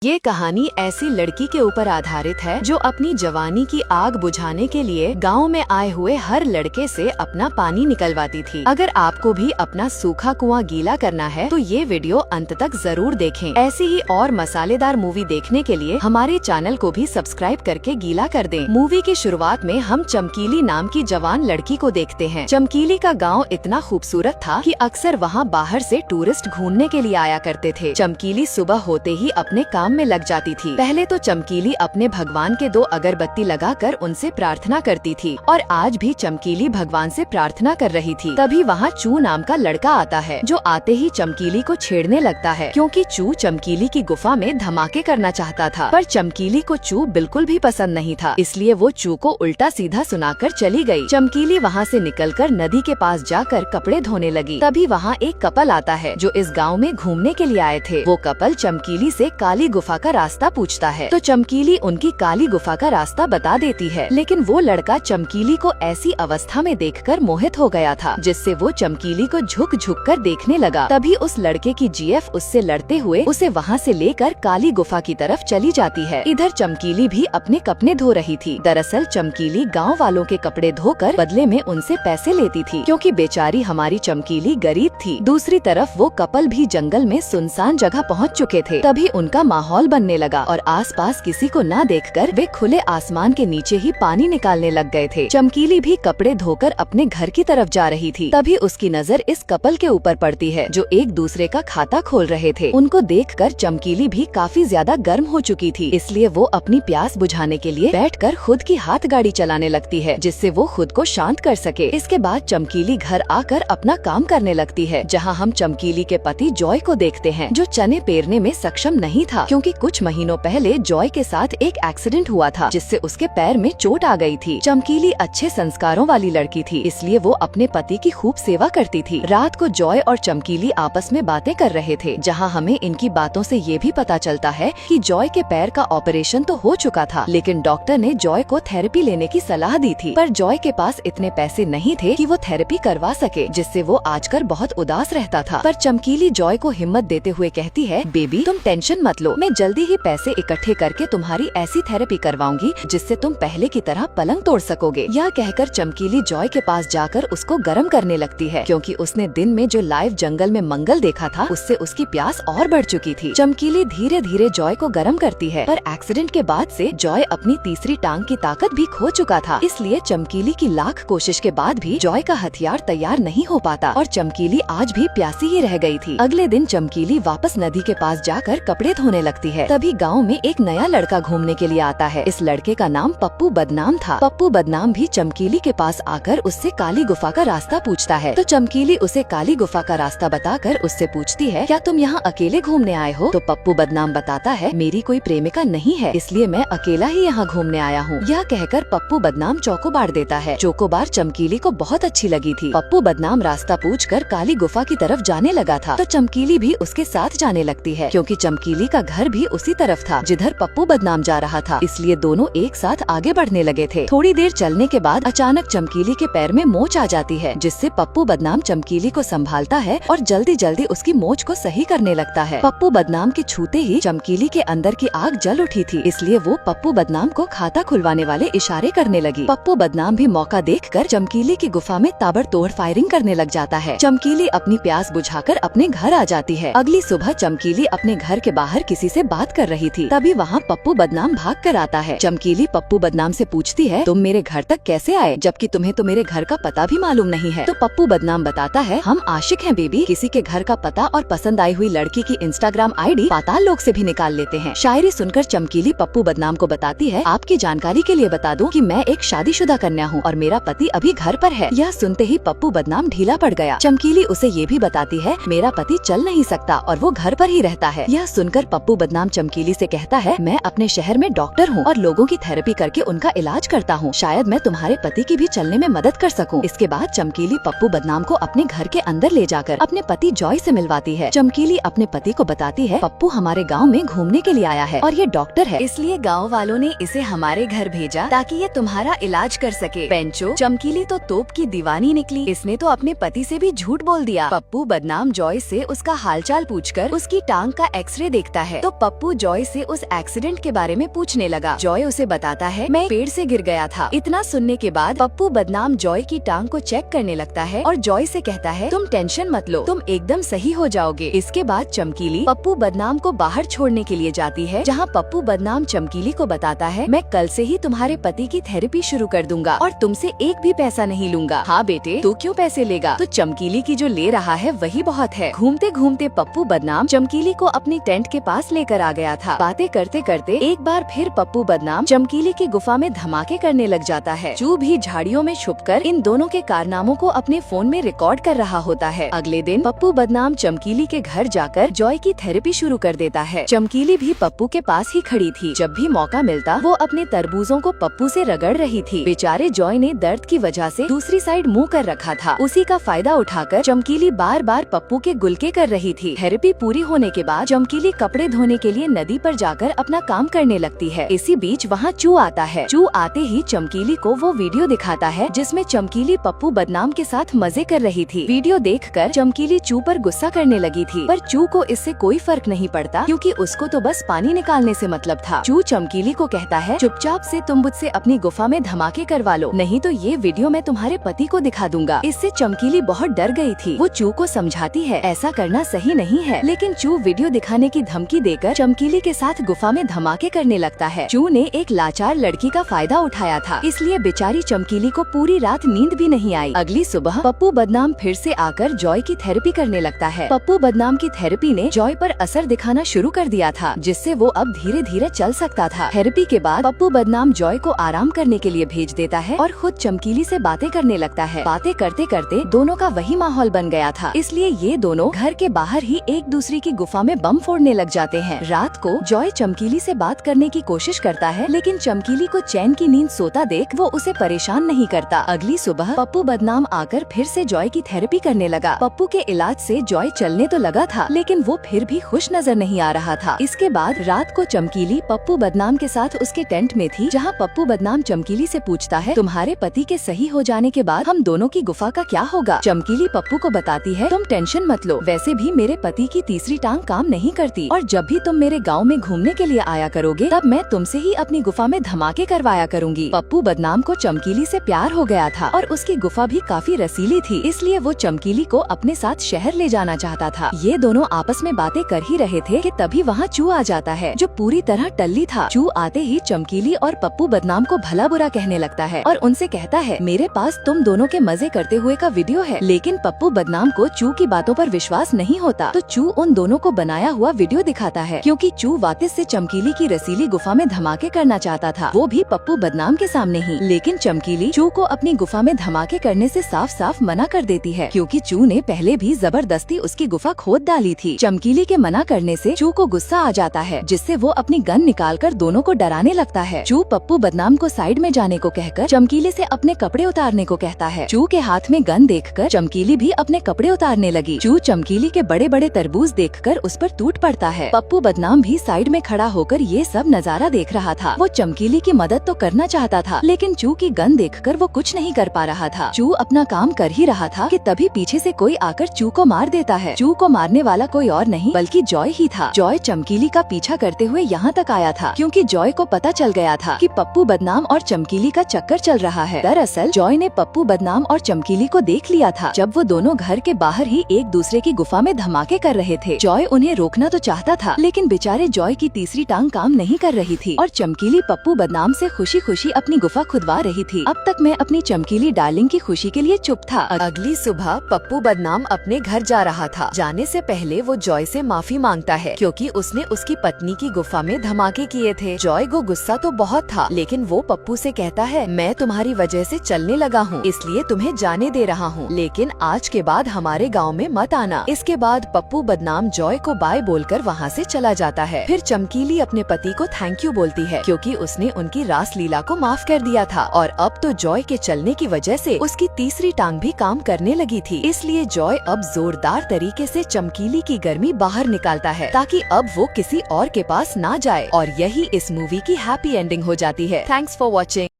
ये कहानी ऐसी लड़की के ऊपर आधारित है जो अपनी जवानी की आग बुझाने के लिए गांव में आए हुए हर लड़के से अपना पानी निकलवाती थी। अगर आपको भी अपना सूखा कुआं गीला करना है तो ये वीडियो अंत तक जरूर देखें। ऐसी ही और मसालेदार मूवी देखने के लिए हमारे चैनल को भी सब्सक्राइब करके गीला कर दें। मूवी की शुरुआत में हम चमकीली नाम की जवान लड़की को देखते हैं। चमकीली का गाँव इतना खूबसूरत था कि अक्सर वहाँ बाहर से टूरिस्ट घूमने के लिए आया करते थे। चमकीली सुबह होते ही अपने काम में लग जाती थी। पहले तो चमकीली अपने भगवान के 2 अगरबत्ती लगाकर उनसे प्रार्थना करती थी और आज भी चमकीली भगवान से प्रार्थना कर रही थी। तभी वहाँ चू नाम का लड़का आता है जो आते ही चमकीली को छेड़ने लगता है क्योंकि चू चमकीली की गुफा में धमाके करना चाहता था। पर चमकीली को चू बिल्कुल भी पसंद नहीं था, इसलिए वो चू को उल्टा सीधा सुनाकर चली गई। चमकीली वहाँ से निकलकर नदी के पास जाकर कपड़े धोने लगी। तभी वहाँ एक कपल आता है जो इस गाँव में घूमने के लिए आए थे। वो कपल चमकीली से काली गुफा का रास्ता पूछता है तो चमकीली उनकी काली गुफा का रास्ता बता देती है, लेकिन वो लड़का चमकीली को ऐसी अवस्था में देखकर मोहित हो गया था जिससे वो चमकीली को झुक झुक कर देखने लगा। तभी उस लड़के की जीएफ उससे लड़ते हुए उसे वहाँ से लेकर काली गुफा की तरफ चली जाती है। इधर चमकीली भी अपने कपड़े धो रही थी। दरअसल चमकीली गाँव वालों के कपड़े धोकर बदले में उनसे पैसे लेती थी क्योंकि बेचारी हमारी चमकीली गरीब थी। दूसरी तरफ वो कपल भी जंगल में सुनसान जगह पहुँच चुके थे। तभी उनका माहौल बनने लगा और आसपास किसी को न देखकर वे खुले आसमान के नीचे ही पानी निकालने लग गए थे। चमकीली भी कपड़े धोकर अपने घर की तरफ जा रही थी। तभी उसकी नजर इस कपल के ऊपर पड़ती है जो एक दूसरे का खाता खोल रहे थे। उनको देखकर चमकीली भी काफी ज्यादा गर्म हो चुकी थी, इसलिए वो अपनी प्यास बुझाने के लिए बैठकर खुद की हाथ गाड़ी चलाने लगती है जिससे वो खुद को शांत कर सके। इसके बाद चमकीली घर आकर अपना काम करने लगती है, जहाँ हम चमकीली के पति जॉय को देखते हैं जो चने पेरने में सक्षम नहीं था क्योंकि कुछ महीनों पहले जॉय के साथ एक एक्सीडेंट हुआ था जिससे उसके पैर में चोट आ गई थी। चमकीली अच्छे संस्कारों वाली लड़की थी, इसलिए वो अपने पति की खूब सेवा करती थी। रात को जॉय और चमकीली आपस में बातें कर रहे थे, जहां हमें इनकी बातों से ये भी पता चलता है कि जॉय के पैर का ऑपरेशन तो हो चुका था, लेकिन डॉक्टर ने जॉय को थेरेपी लेने की सलाह दी थी। पर जॉय के पास इतने पैसे नहीं थे कि वो थेरेपी करवा सके, जिससे वो आजकल बहुत उदास रहता था। पर चमकीली जॉय को हिम्मत देते हुए कहती है, बेबी तुम टेंशन मत लो, मैं जल्दी ही पैसे इकट्ठे करके तुम्हारी ऐसी थेरेपी करवाऊंगी जिससे तुम पहले की तरह पलंग तोड़ सकोगे। यह कहकर चमकीली जॉय के पास जाकर उसको गर्म करने लगती है क्योंकि उसने दिन में जो लाइव जंगल में मंगल देखा था उससे उसकी प्यास और बढ़ चुकी थी। चमकीली धीरे धीरे जॉय को गर्म करती है, पर एक्सीडेंट के बाद से जॉय अपनी तीसरी टांग की ताकत भी खो चुका था, इसलिए चमकीली की लाख कोशिश के बाद भी जॉय का हथियार तैयार नहीं हो पाता और चमकीली आज भी प्यासी ही रह गई थी। अगले दिन चमकीली वापस नदी के पास जाकर कपड़े धोने लगती है। तभी गाँव में एक नया लड़का घूमने के लिए आता है। इस लड़के का नाम पप्पू बदनाम था। पप्पू बदनाम भी चमकीली के पास आकर उससे काली गुफा का रास्ता पूछता है तो चमकीली उसे काली गुफा का रास्ता बताकर उससे पूछती है, क्या तुम यहाँ अकेले घूमने आए हो? तो पप्पू बदनाम बताता है, मेरी कोई प्रेमिका नहीं है, इसलिए मैं अकेला ही यहाँ घूमने आया हूँ। यह कहकर पप्पू बदनाम चौकोबार देता है। चौकोबार चमकीली को बहुत अच्छी लगी थी। पप्पू बदनाम रास्ता पूछकर काली गुफा की तरफ जाने लगा था तो चमकीली भी उसके साथ जाने लगती है क्योंकि चमकीली का घर भी उसी तरफ था जिधर पप्पू बदनाम जा रहा था, इसलिए दोनों एक साथ आगे बढ़ने लगे थे। थोड़ी देर चलने के बाद अचानक चमकीली के पैर में मोच आ जाती है जिससे पप्पू बदनाम चमकीली को संभालता है और जल्दी जल्दी उसकी मोच को सही करने लगता है। पप्पू बदनाम के छूते ही चमकीली के अंदर की आग जल उठी थी, इसलिए वो पप्पू बदनाम को खाता खुलवाने वाले इशारे करने लगी। पप्पू बदनाम भी मौका देखकर चमकीली की गुफा में ताबड़तोड़ फायरिंग करने लग जाता है। चमकीली अपनी प्यास बुझाकर अपने घर आ जाती है। अगली सुबह चमकीली अपने घर के बाहर किसी से बात कर रही थी, तभी वहाँ पप्पू बदनाम भाग कर आता है। चमकीली पप्पू बदनाम से पूछती है, तुम मेरे घर तक कैसे आए जबकि तुम्हें तो मेरे घर का पता भी मालूम नहीं है? तो पप्पू बदनाम बताता है, हम आशिक हैं बेबी, किसी के घर का पता और पसंद आई हुई लड़की की इंस्टाग्राम आईडी पाताल लोक से भी निकाल लेते हैं। शायरी सुनकर चमकीली पप्पू बदनाम को बताती है, आपकी जानकारी के लिए बता दूं कि मैं एक शादीशुदा कन्या हूँ और मेरा पति अभी घर पर है। यह सुनते ही पप्पू बदनाम ढीला पड़ गया। चमकीली उसे ये भी बताती है, मेरा पति चल नहीं सकता और वो घर पर ही रहता है। यह सुनकर पप्पू बदनाम चमकीली से कहता है, मैं अपने शहर में डॉक्टर हूँ और लोगों की थेरेपी करके उनका इलाज करता हूँ, शायद मैं तुम्हारे पति की भी चलने में मदद कर सकूँ। इसके बाद चमकीली पप्पू बदनाम को अपने घर के अंदर ले जाकर अपने पति जॉय से मिलवाती है। चमकीली अपने पति को बताती है, पप्पू हमारे गाँव में घूमने के लिए आया है और ये डॉक्टर है, इसलिए गाँव वालों ने इसे हमारे घर भेजा ताकि ये तुम्हारा इलाज कर सके। पेंचो, चमकीली तो तोप की दीवानी निकली, इसने तो अपने पति से भी झूठ बोल दिया। पप्पू बदनाम जॉय से उसका हालचाल पूछकर उसकी टांग का एक्सरे देखता है तो तो पप्पू जॉय से उस एक्सीडेंट के बारे में पूछने लगा। जॉय उसे बताता है, मैं पेड़ से गिर गया था। इतना सुनने के बाद पप्पू बदनाम जॉय की टांग को चेक करने लगता है और जॉय से कहता है, तुम टेंशन मत लो, तुम एकदम सही हो जाओगे। इसके बाद चमकीली पप्पू बदनाम को बाहर छोड़ने के लिए जाती है, जहाँ पप्पू बदनाम चमकीली को बताता है, मैं कल से ही तुम्हारे पति की थेरेपी शुरू कर दूंगा और तुमसे एक भी पैसा नहीं लूंगा। हाँ बेटे, तू क्यों पैसे लेगा? तो चमकीली की जो ले रहा है वही बहुत है। घूमते घूमते पप्पू बदनाम चमकीली को अपनी टेंट के पास लेकर आ गया था। बातें करते करते एक बार फिर पप्पू बदनाम चमकीली की गुफा में धमाके करने लग जाता है। चू भी झाड़ियों में छुपकर इन दोनों के कारनामों को अपने फोन में रिकॉर्ड कर रहा होता है। अगले दिन पप्पू बदनाम चमकीली के घर जाकर जॉय की थेरेपी शुरू कर देता है। चमकीली भी पप्पू के पास ही खड़ी थी। जब भी मौका मिलता वो अपने तरबूजों को पप्पू से रगड़ रही थी। बेचारे जॉय ने दर्द की वजह से दूसरी साइड मुंह कर रखा था। उसी का फायदा उठाकर चमकीली बार बार पप्पू के गुलके कर रही थी। थेरेपी पूरी होने के बाद चमकीली कपड़े धोने के लिए नदी पर जाकर अपना काम करने लगती है। इसी बीच वहाँ चू आता है। चू आते ही चमकीली को वो वीडियो दिखाता है जिसमें चमकीली पप्पू बदनाम के साथ मजे कर रही थी। वीडियो देखकर चमकीली चू पर गुस्सा करने लगी थी, पर चू को इससे कोई फर्क नहीं पड़ता क्योंकि उसको तो बस पानी निकालने से मतलब था। चू चमकीली को कहता है, चुपचाप से तुम मुझसे अपनी गुफा में धमाके करवा लो, नहीं तो ये वीडियो मैं तुम्हारे पति को दिखा दूंगा। इससे चमकीली बहुत डर गई थी। वो चू को समझाती है, ऐसा करना सही नहीं है, लेकिन चू वीडियो दिखाने की धमकी देकर चमकीली के साथ गुफा में धमाके करने लगता है। चू ने एक लाचार लड़की का फायदा उठाया था, इसलिए बेचारी चमकीली को पूरी रात नींद भी नहीं आई। अगली सुबह पप्पू बदनाम फिर से आकर जॉय की थेरेपी करने लगता है। पप्पू बदनाम की थेरेपी ने जॉय पर असर दिखाना शुरू कर दिया था, जिससे वो अब धीरे धीरे चल सकता था। थेरेपी के बाद पप्पू बदनाम जॉय को आराम करने के लिए भेज देता है और खुद चमकीली से बातें करने लगता है। बातें करते करते दोनों का वही माहौल बन गया था, इसलिए ये दोनों घर के बाहर ही एक दूसरे की गुफा में बम फोड़ने लग जाते हैं। रात को जॉय चमकीली से बात करने की कोशिश करता है, लेकिन चमकीली को चैन की नींद सोता देख वो उसे परेशान नहीं करता। अगली सुबह पप्पू बदनाम आकर फिर से जॉय की थेरेपी करने लगा। पप्पू के इलाज से जॉय चलने तो लगा था, लेकिन वो फिर भी खुश नजर नहीं आ रहा था। इसके बाद रात को चमकीली पप्पू बदनाम के साथ उसके टेंट में थी, जहाँ पप्पू बदनाम चमकीली से पूछता है, तुम्हारे पति के सही हो जाने के बाद हम दोनों की गुफा का क्या होगा? चमकीली पप्पू को बताती है, तुम टेंशन मत लो, वैसे भी मेरे पति की तीसरी टांग काम नहीं करती और जब भी तुम मेरे गांव में घूमने के लिए आया करोगे तब मैं तुमसे ही अपनी गुफा में धमाके करवाया करूंगी। पप्पू बदनाम को चमकीली से प्यार हो गया था और उसकी गुफा भी काफी रसीली थी, इसलिए वो चमकीली को अपने साथ शहर ले जाना चाहता था। ये दोनों आपस में बातें कर ही रहे थे कि तभी वहाँ चू आ जाता है, जो पूरी तरह टल्ली था। चू आते ही चमकीली और पप्पू बदनाम को भला बुरा कहने लगता है और उनसे कहता है, मेरे पास तुम दोनों के मजे करते हुए का वीडियो है। लेकिन पप्पू बदनाम को चू की बातों पर विश्वास नहीं होता, तो चू उन दोनों को बनाया हुआ वीडियो दिखाता है, क्योंकि चू वापस से चमकीली की रसीली गुफा में धमाके करना चाहता था, वो भी पप्पू बदनाम के सामने ही। लेकिन चमकीली चू को अपनी गुफा में धमाके करने से साफ साफ मना कर देती है, क्योंकि चू ने पहले भी जबरदस्ती उसकी गुफा खोद डाली थी। चमकीली के मना करने से चू को गुस्सा आ जाता है, जिससे वो अपनी गन निकालकर दोनों को डराने लगता है। चू पप्पू बदनाम को साइड में जाने को कहकर चमकीली से अपने कपड़े उतारने को कहता है। चू के हाथ में गन देखकर चमकीली भी अपने कपड़े उतारने लगी। चू चमकीली के बड़े बड़े तरबूज देखकर उस पर टूट पड़ता है। पप्पू बदनाम भी साइड में खड़ा होकर ये सब नजारा देख रहा था। वो चमकीली की मदद तो करना चाहता था, लेकिन चू की गन देखकर वो कुछ नहीं कर पा रहा था। चू अपना काम कर ही रहा था कि तभी पीछे से कोई आकर चू को मार देता है। चू को मारने वाला कोई और नहीं बल्कि जॉय ही था। जॉय चमकीली का पीछा करते हुए यहाँ तक आया था, क्योंकि जॉय को पता चल गया था कि पप्पू बदनाम और चमकीली का चक्कर चल रहा है। दरअसल जॉय ने पप्पू बदनाम और चमकीली को देख लिया था, जब वो दोनों घर के बाहर ही एक दूसरे की गुफा में धमाके कर रहे थे। जॉय उन्हें रोकना तो चाहता था, लेकिन बेचारे जॉय की तीसरी टांग काम नहीं कर रही थी और चमकीली पप्पू बदनाम से खुशी खुशी अपनी गुफा खुदवा रही थी। अब तक मैं अपनी चमकीली डार्लिंग की खुशी के लिए चुप था। अगली सुबह पप्पू बदनाम अपने घर जा रहा था। जाने से पहले वो जॉय से माफी मांगता है, क्योंकि उसने उसकी पत्नी की गुफा में धमाके किए थे। जॉय को गुस्सा तो बहुत था, लेकिन वो पप्पू से कहता है, मैं तुम्हारी वजह से चलने लगा हूँ, इसलिए तुम्हें जाने दे रहा हूँ, लेकिन आज के बाद हमारे गाँव में मत आना। इसके बाद पप्पू बदनाम जॉय को बाय बोलकर वहाँ से चला जाता है। फिर चमकीली अपने पति को थैंक यू बोलती है, क्योंकि उसने उनकी रास लीला को माफ कर दिया था और अब तो जॉय के चलने की वजह से उसकी तीसरी टांग भी काम करने लगी थी। इसलिए जॉय अब जोरदार तरीके से चमकीली की गर्मी बाहर निकालता है, ताकि अब वो किसी और के पास ना जाए। और यही इस मूवी की हैप्पी एंडिंग हो जाती है। Thanks for watching.